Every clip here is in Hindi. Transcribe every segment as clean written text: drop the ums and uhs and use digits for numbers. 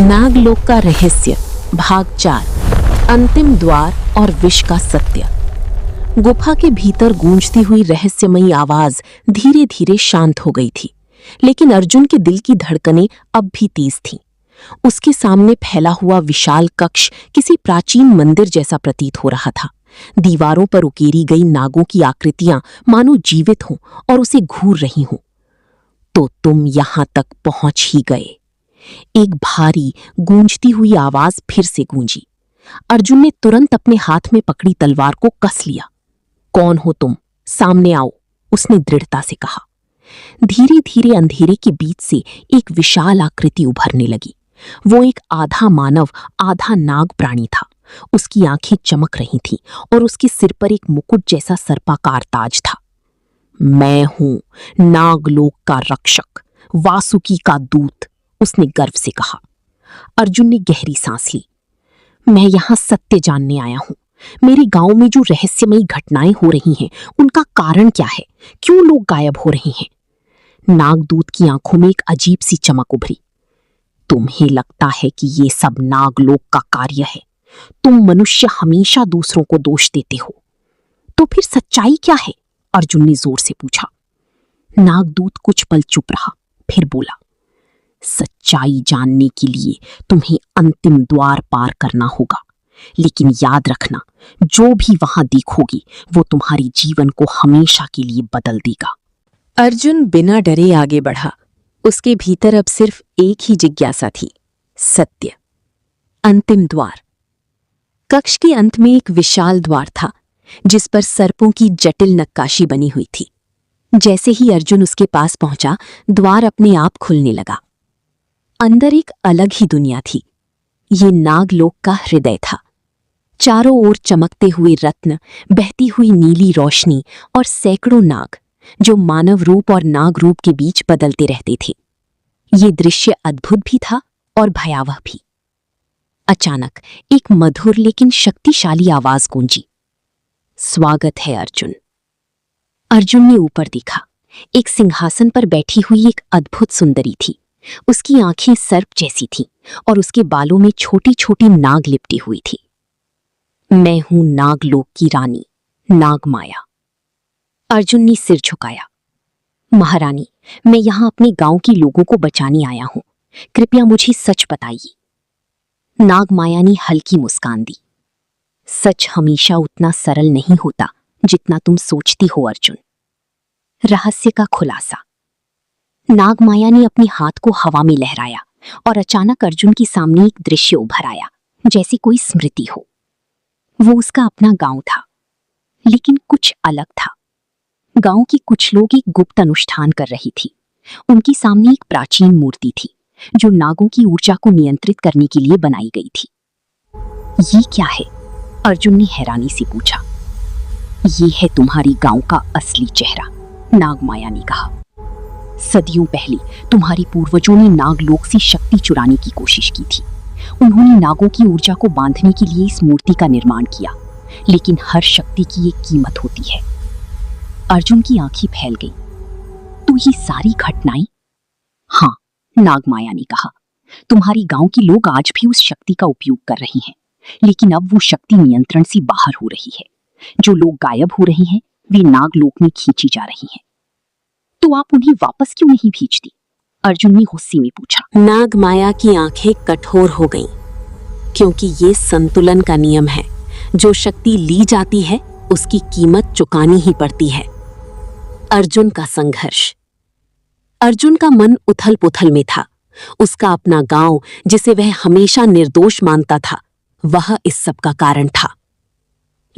नागलोक का रहस्य भाग 4 अंतिम द्वार और विष का सत्य। गुफा के भीतर गूंजती हुई रहस्यमयी आवाज धीरे धीरे शांत हो गई थी, लेकिन अर्जुन के दिल की धड़कनें अब भी तेज थीं। उसके सामने फैला हुआ विशाल कक्ष किसी प्राचीन मंदिर जैसा प्रतीत हो रहा था। दीवारों पर उकेरी गई नागों की आकृतियां मानो जीवित हों और उसे घूर रही हों। तो तुम यहां तक पहुंच ही गए। एक भारी गूंजती हुई आवाज फिर से गूंजी। अर्जुन ने तुरंत अपने हाथ में पकड़ी तलवार को कस लिया। कौन हो तुम? सामने आओ, उसने दृढ़ता से कहा। धीरे धीरे अंधेरे के बीच से एक विशाल आकृति उभरने लगी। वो एक आधा मानव आधा नाग प्राणी था। उसकी आंखें चमक रही थीं और उसके सिर पर एक मुकुट जैसा सर्पाकार ताज था। मैं हूं नागलोक का रक्षक, वासुकी का दूत, उसने गर्व से कहा। अर्जुन ने गहरी सांस ली। मैं यहां सत्य जानने आया हूं। मेरे गांव में जो रहस्यमयी घटनाएं हो रही हैं, उनका कारण क्या है? क्यों लोग गायब हो रहे हैं? नागदूत की आंखों में एक अजीब सी चमक उभरी। तुम्हें लगता है कि ये सब नागलोक का कार्य है? तुम मनुष्य हमेशा दूसरों को दोष देते हो। तो फिर सच्चाई क्या है? अर्जुन ने जोर से पूछा। नागदूत कुछ पल चुप रहा, फिर बोला, सच्चाई जानने के लिए तुम्हें अंतिम द्वार पार करना होगा। लेकिन याद रखना, जो भी वहां देखोगी वो तुम्हारी जीवन को हमेशा के लिए बदल देगा। अर्जुन बिना डरे आगे बढ़ा। उसके भीतर अब सिर्फ एक ही जिज्ञासा थी, सत्य। अंतिम द्वार। कक्ष के अंत में एक विशाल द्वार था, जिस पर सर्पों की जटिल नक्काशी बनी हुई थी। जैसे ही अर्जुन उसके पास पहुंचा, द्वार अपने आप खुलने लगा। अंदर एक अलग ही दुनिया थी। ये नागलोक का हृदय था। चारों ओर चमकते हुए रत्न, बहती हुई नीली रोशनी और सैकड़ों नाग, जो मानव रूप और नाग रूप के बीच बदलते रहते थे। ये दृश्य अद्भुत भी था और भयावह भी। अचानक एक मधुर लेकिन शक्तिशाली आवाज गूंजी। स्वागत है अर्जुन। अर्जुन ने ऊपर देखा। एक सिंहासन पर बैठी हुई एक अद्भुत सुंदरी थी। उसकी आंखें सर्प जैसी थीं और उसके बालों में छोटी छोटी नाग लिपटी हुई थी। मैं हूं नागलोक की रानी, नागमाया। अर्जुन ने सिर झुकाया। महारानी, मैं यहां अपने गांव के लोगों को बचाने आया हूं। कृपया मुझे सच बताइए। नागमाया ने हल्की मुस्कान दी। सच हमेशा उतना सरल नहीं होता जितना तुम सोचती हो अर्जुन। रहस्य का खुलासा। नागमाया ने अपने हाथ को हवा में लहराया और अचानक अर्जुन के सामने एक दृश्य उभर आया, जैसे कोई स्मृति हो। वो उसका अपना गांव था, लेकिन कुछ अलग था। गांव के कुछ लोग एक गुप्त अनुष्ठान कर रही थी। उनके सामने एक प्राचीन मूर्ति थी, जो नागों की ऊर्जा को नियंत्रित करने के लिए बनाई गई थी। ये क्या है? अर्जुन ने हैरानी से पूछा। ये है तुम्हारी गांव का असली चेहरा, नागमाया ने कहा। सदियों पहले तुम्हारे पूर्वजों ने नागलोक से शक्ति चुराने की कोशिश की थी। उन्होंने नागों की ऊर्जा को बांधने के लिए इस मूर्ति का निर्माण किया, लेकिन हर शक्ति की एक कीमत होती है। अर्जुन की आंखें फैल गईं। तो ये सारी घटनाएं? हाँ, नागमाया ने कहा। तुम्हारी गांव के लोग आज भी उस शक्ति का उपयोग कर रहे हैं, लेकिन अब वो शक्ति नियंत्रण से बाहर हो रही है। जो लोग गायब हो रहे हैं, वे नागलोक में खींची जा रही हैं। तो आप उन्हें वापस क्यों नहीं भेजती? अर्जुन ने गुस्से में पूछा। नागमाया की आंखें कठोर हो गईं, क्योंकि ये संतुलन का नियम है। जो शक्ति ली जाती है, उसकी कीमत चुकानी ही पड़ती है। अर्जुन का संघर्ष। अर्जुन का मन उथल पुथल में था। उसका अपना गांव, जिसे वह हमेशा निर्दोष मानता था, वह इस सब का कारण था।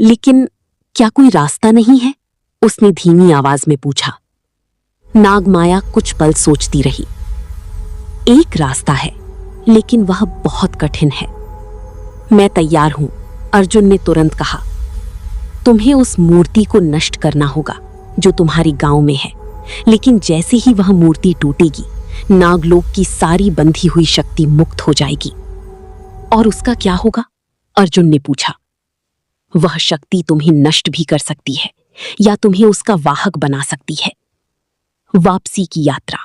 लेकिन क्या कोई रास्ता नहीं है? उसने धीमी आवाज में पूछा। नागमाया कुछ पल सोचती रही। एक रास्ता है, लेकिन वह बहुत कठिन है। मैं तैयार हूं, अर्जुन ने तुरंत कहा। तुम्हें उस मूर्ति को नष्ट करना होगा जो तुम्हारी गांव में है। लेकिन जैसे ही वह मूर्ति टूटेगी, नागलोक की सारी बंधी हुई शक्ति मुक्त हो जाएगी। और उसका क्या होगा? अर्जुन ने पूछा। वह शक्ति तुम्हें नष्ट भी कर सकती है या तुम्हें उसका वाहक बना सकती है। वापसी की यात्रा।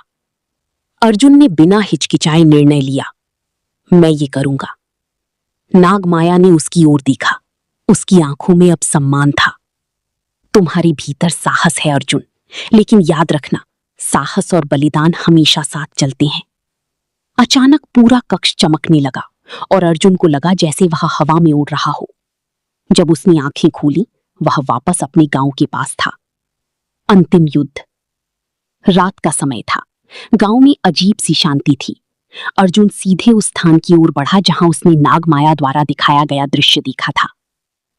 अर्जुन ने बिना हिचकिचाए निर्णय लिया। मैं ये करूंगा। नागमाया ने उसकी ओर देखा। उसकी आंखों में अब सम्मान था। तुम्हारे भीतर साहस है अर्जुन, लेकिन याद रखना, साहस और बलिदान हमेशा साथ चलते हैं। अचानक पूरा कक्ष चमकने लगा और अर्जुन को लगा जैसे वह हवा में उड़ रहा हो। जब उसने आंखें खोली, वह वापस अपने गांव के पास था। अंतिम युद्ध। रात का समय था। गांव में अजीब सी शांति थी। अर्जुन सीधे उस स्थान की ओर बढ़ा जहां उसने नागमाया द्वारा दिखाया गया दृश्य देखा था।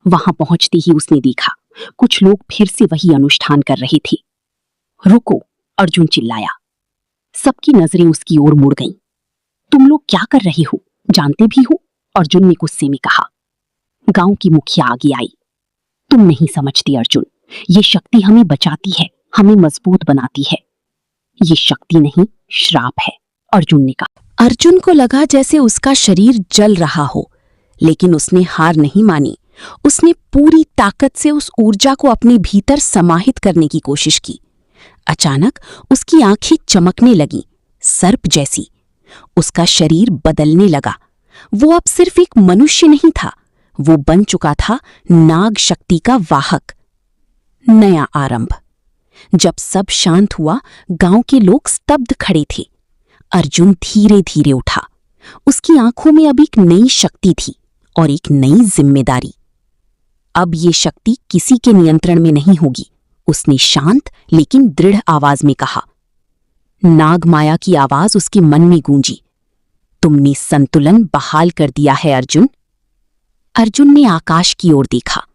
वहां पहुंचते ही उसने देखा कुछ लोग फिर से वही अनुष्ठान कर रहे थे। रुको, अर्जुन चिल्लाया। सबकी नजरें उसकी ओर मुड़ गईं। तुम लोग क्या कर रहे हो, जानते भी हो? अर्जुन ने गुस्से में कहा। गांव की मुखिया आगे आई। तुम नहीं समझती अर्जुन, ये शक्ति हमें बचाती है, हमें मजबूत बनाती है। ये शक्ति नहीं, श्राप है, अर्जुन ने कहा। अर्जुन को लगा जैसे उसका शरीर जल रहा हो, लेकिन उसने हार नहीं मानी। उसने पूरी ताकत से उस ऊर्जा को अपने भीतर समाहित करने की कोशिश की। अचानक उसकी आंखें चमकने लगीं, सर्प जैसी। उसका शरीर बदलने लगा। वो अब सिर्फ एक मनुष्य नहीं था, वो बन चुका था नाग शक्ति का वाहक। नया आरंभ। जब सब शांत हुआ, गांव के लोग स्तब्ध खड़े थे। अर्जुन धीरे धीरे उठा। उसकी आंखों में अब एक नई शक्ति थी और एक नई जिम्मेदारी। अब ये शक्ति किसी के नियंत्रण में नहीं होगी, उसने शांत लेकिन दृढ़ आवाज में कहा। नागमाया की आवाज उसके मन में गूंजी। तुमने संतुलन बहाल कर दिया है अर्जुन। अर्जुन ने आकाश की ओर देखा।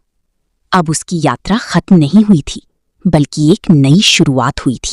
अब उसकी यात्रा खत्म नहीं हुई थी, बल्कि एक नई शुरुआत हुई थी।